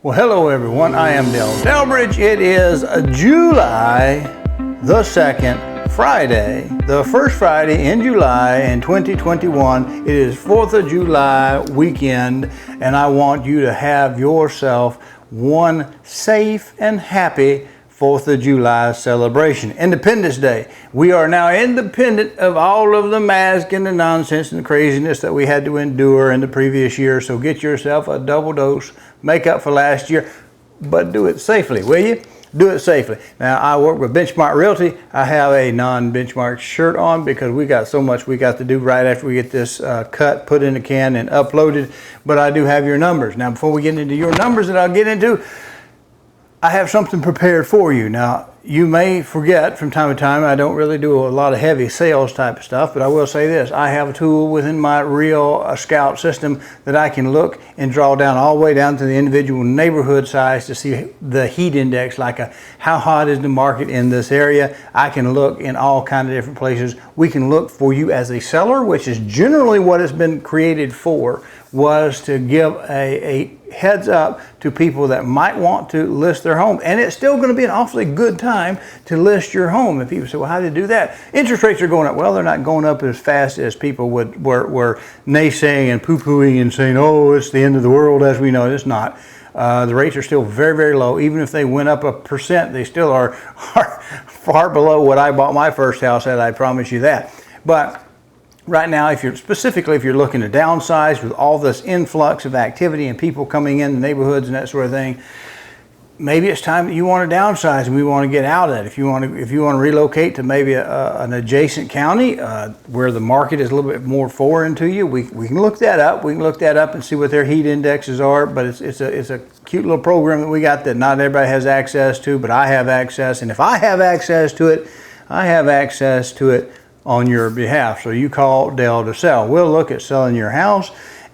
Well, hello everyone, I am Dale Delbridge. It is July the 2nd, Friday, the first Friday in July in 2021. It is 4th of July weekend, and I want you to have yourself one safe and happy 4th of July celebration. Independence Day. We are now independent of all of the mask and the nonsense and the craziness that we had to endure in the previous year. So get yourself a double dose, make up for last year, but do it safely, will you? Do it safely. Now, I work with Benchmark Realty. I have a non-benchmark shirt on because we got so much we got to do right after we get this cut, put in the can, and uploaded. But I do have your numbers. Now, before we get into your numbers that I'll get into, I have something prepared for you. Now, you may forget from time to time, I don't really do a lot of heavy sales type of stuff, but I will say this. I have a tool within my Real Scout system that I can look and draw down all the way down to the individual neighborhood size to see the heat index, like how hot is the market in this area. I can look in all kinds of different places. We can look for you as a seller, which is generally what it's been created for, was to give a heads up to people that might want to list their home. And it's still going to be an awfully good time to list your home. And people say, well, how do you do that? Interest rates are going up. Well, they're not going up as fast as people were naysaying and poo-pooing and saying, oh, it's the end of the world as we know it. It's not. The rates are still very, very low. Even if they went up 1%, they still are far below what I bought my first house at, I promise you that. But right now, if you're looking to downsize with all this influx of activity and people coming in the neighborhoods and that sort of thing, maybe it's time that you want to downsize and we want to get out of that. If you want to relocate to maybe an adjacent county where the market is a little bit more foreign to you, we can look that up. We can look that up and see what their heat indexes are. But it's a cute little program that we got that not everybody has access to, but I have access. And if I have access to it, I have access to it on your behalf. So you call Dell to sell. We'll look at selling your house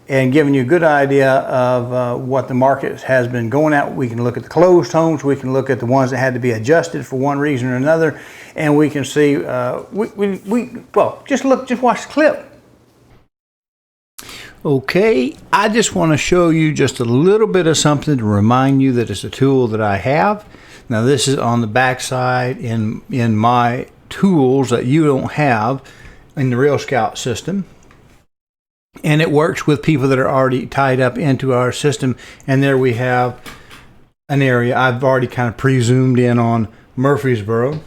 and giving you a good idea of what the market has been going at. We can look at the closed homes. We can look at the ones that had to be adjusted for one reason or another. And we can see, just watch the clip. Okay, I just want to show you just a little bit of something to remind you that it's a tool that I have. Now this is on the back side in my tools that you don't have in the Real Scout system, and it works with people that are already tied up into our system. And there we have an area. I've already kind of pre-zoomed in on Murfreesboro.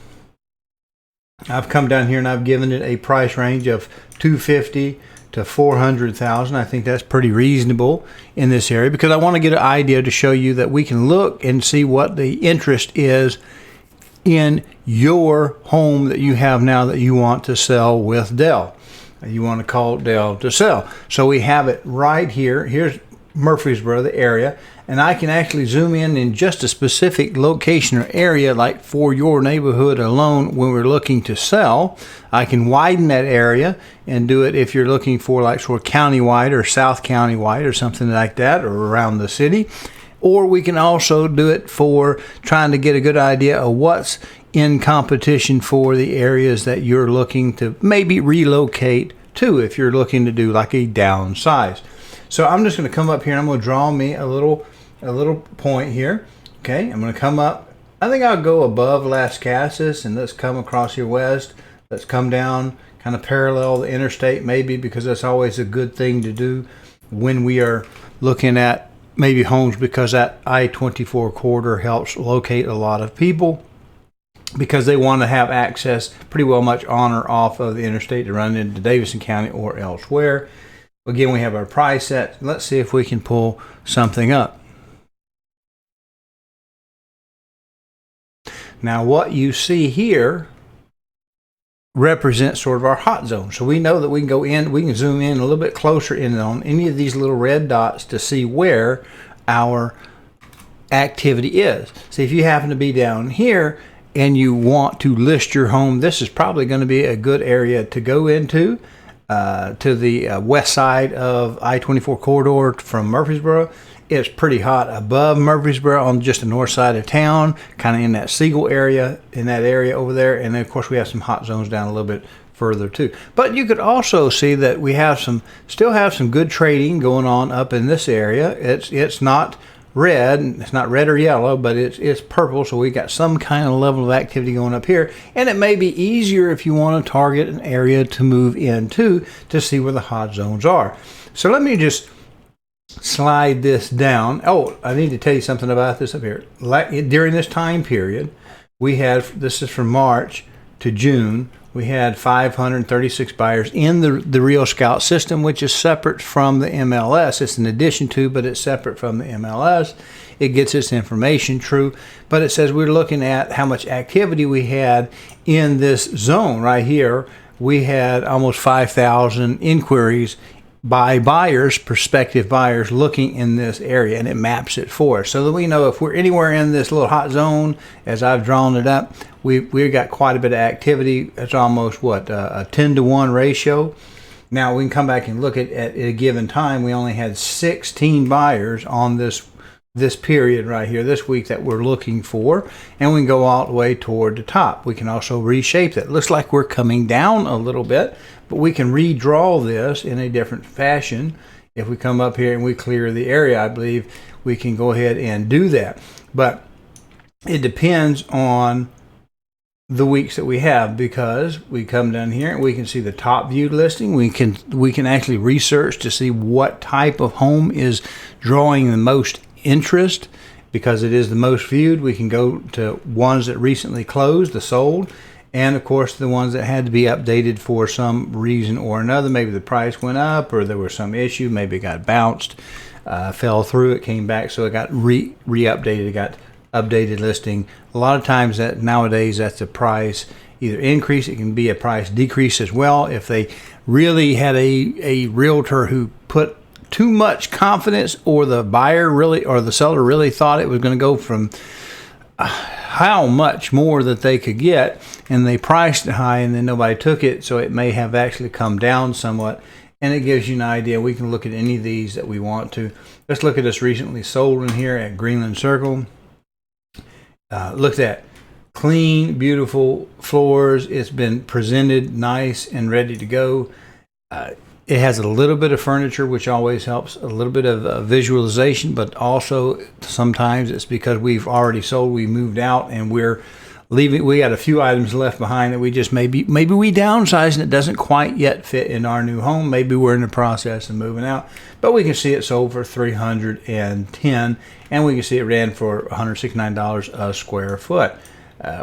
I've come down here and I've given it a price range of $250,000 to $400,000. I think that's pretty reasonable in this area because I want to get an idea to show you that we can look and see what the interest is in your home that you have now that you want to sell with Dell. You want to call Dell to sell. So we have it right here. Here's Murfreesboro, the area, and I can actually zoom in just a specific location or area, like for your neighborhood alone when we're looking to sell. I can widen that area and do it if you're looking for like sort of countywide or South countywide or something like that, or around the city. Or we can also do it for trying to get a good idea of what's in competition for the areas that you're looking to maybe relocate to if you're looking to do like a downsize. So I'm just going to come up here and I'm going to draw me a little point here. Okay, I'm going to come up. I think I'll go above Las Casas and let's come across here west. Let's come down kind of parallel the interstate maybe, because that's always a good thing to do when we are looking at maybe homes, because that I-24 corridor helps locate a lot of people because they want to have access pretty well much on or off of the interstate to run into Davidson County or elsewhere. Again, we have our price set. Let's see if we can pull something up. Now what you see here represents sort of our hot zone. So we know that we can go in, we can zoom in a little bit closer in on any of these little red dots to see where our activity is. So if you happen to be down here and you want to list your home, this is probably going to be a good area to go into, to the west side of I-24 corridor from Murfreesboro. It's pretty hot above Murfreesboro on just the north side of town, kind of in that Siegel area, in that area over there. And then of course we have some hot zones down a little bit further too. But you could also see that we have still have some good trading going on up in this area. It's not red. It's not red or yellow, but it's purple, so we got some kind of level of activity going up here. And it may be easier if you want to target an area to move into to see where the hot zones are. So let me just slide this down. Oh, I need to tell you something about this up here. During this time period, we had, this is from March to June, we had 536 buyers in the Real Scout system, which is separate from the MLS. It's an addition to, but it's separate from the MLS. It gets its information, true, but it says we're looking at how much activity we had in this zone right here. We had almost 5,000 inquiries by buyers, prospective buyers, looking in this area, and it maps it for us so that we know if we're anywhere in this little hot zone, as I've drawn it up, we've got quite a bit of activity. It's almost what, a 10-to-1 ratio. Now we can come back and look at a given time. We only had 16 buyers on this period right here, this week, that we're looking for, and we can go all the way toward the top. We can also reshape that. Looks like we're coming down a little bit, but we can redraw this in a different fashion. If we come up here and we clear the area, I believe we can go ahead and do that. But it depends on the weeks that we have, because we come down here and we can see the top viewed listing. We can actually research to see what type of home is drawing the most interest. Because it is the most viewed, we can go to ones that recently closed, the sold, and of course the ones that had to be updated for some reason or another. Maybe the price went up, or there was some issue, maybe it got bounced, fell through, it came back, so it got re-updated, it got updated listing. A lot of times that nowadays that's a price either increase, it can be a price decrease as well. If they really had a realtor who put too much confidence, or the buyer really, or the seller really thought it was going to go from how much more that they could get, and they priced it high and then nobody took it, so it may have actually come down somewhat. And it gives you an idea. We can look at any of these that we want to. Let's look at this recently sold in here at Greenland Circle. Look at that. Clean, beautiful floors. It's been presented nice and ready to go. It has a little bit of furniture, which always helps, a little bit of visualization, but also sometimes it's because we've already sold, we moved out, and we're leaving. We got a few items left behind that we just maybe we downsized and it doesn't quite yet fit in our new home. Maybe we're in the process of moving out, but we can see it sold for $310, and we can see it ran for $169 a square foot.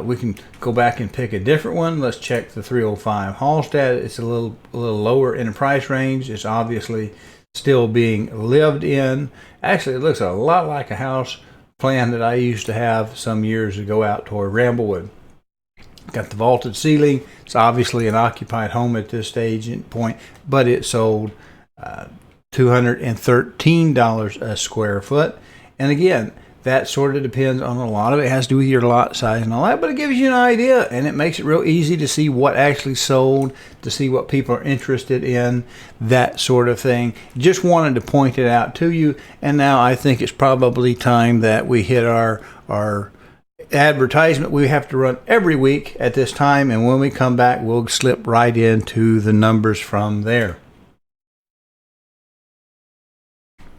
We can go back and pick a different one. Let's check the 305 Hallstatt. It's a little lower in the price range. It's obviously still being lived in. Actually, it looks a lot like a house plan that I used to have some years ago out toward Ramblewood. Got the vaulted ceiling. It's obviously an occupied home at this stage and point, but it sold $213 a square foot. And again, that sort of depends on, a lot of it has to do with your lot size and all that, but it gives you an idea, and it makes it real easy to see what actually sold, to see what people are interested in, that sort of thing. Just wanted to point it out to you, and now I think it's probably time that we hit our advertisement we have to run every week at this time, and when we come back, we'll slip right into the numbers from there.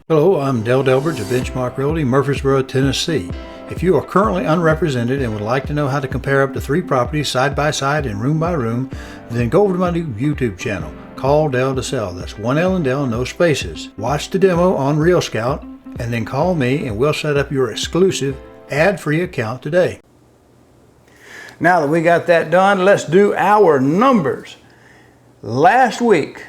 Hello, I'm Del Delbridge of Benchmark Realty, Murfreesboro, Tennessee. If you are currently unrepresented and would like to know how to compare up to 3 properties side by side and room by room, then go over to my new YouTube channel, Call Del to Sell. That's 1 L and Del, no spaces. Watch the demo on Real Scout, and then call me and we'll set up your exclusive ad-free account today. Now that we got that done, let's do our numbers. Last week,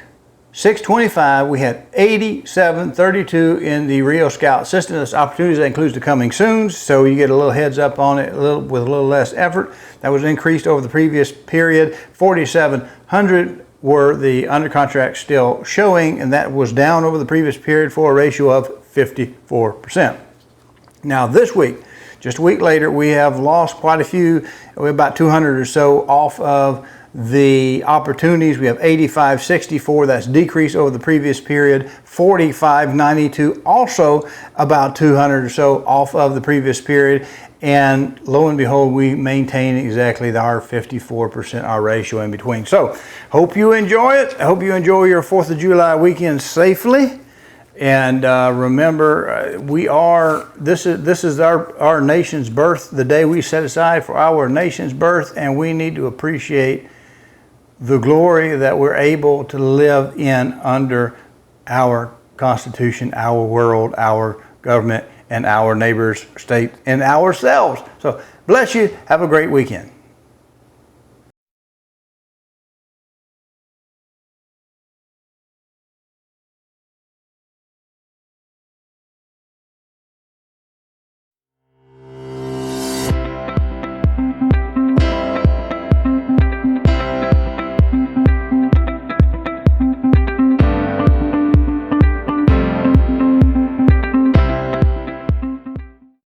625, we had 8732 in the Real Scout system. This opportunities, that includes the coming soon, so you get a little heads up on it with a little less effort. That was increased over the previous period. 4,700 were the under contract still showing, and that was down over the previous period for a ratio of 54%. Now this week, just a week later, we have lost quite a few. We're about 200 or so off of the opportunities. We have 8564, that's decreased over the previous period. 4592, also about 200 or so off of the previous period. And lo and behold, we maintain exactly our 54%, our ratio in between. So, hope you enjoy it. I hope you enjoy your 4th of July weekend safely. And remember, this is our nation's birth, the day we set aside for our nation's birth, and we need to appreciate the glory that we're able to live in under our Constitution, our world, our government, and our neighbors, state, and ourselves. So bless you. Have a great weekend.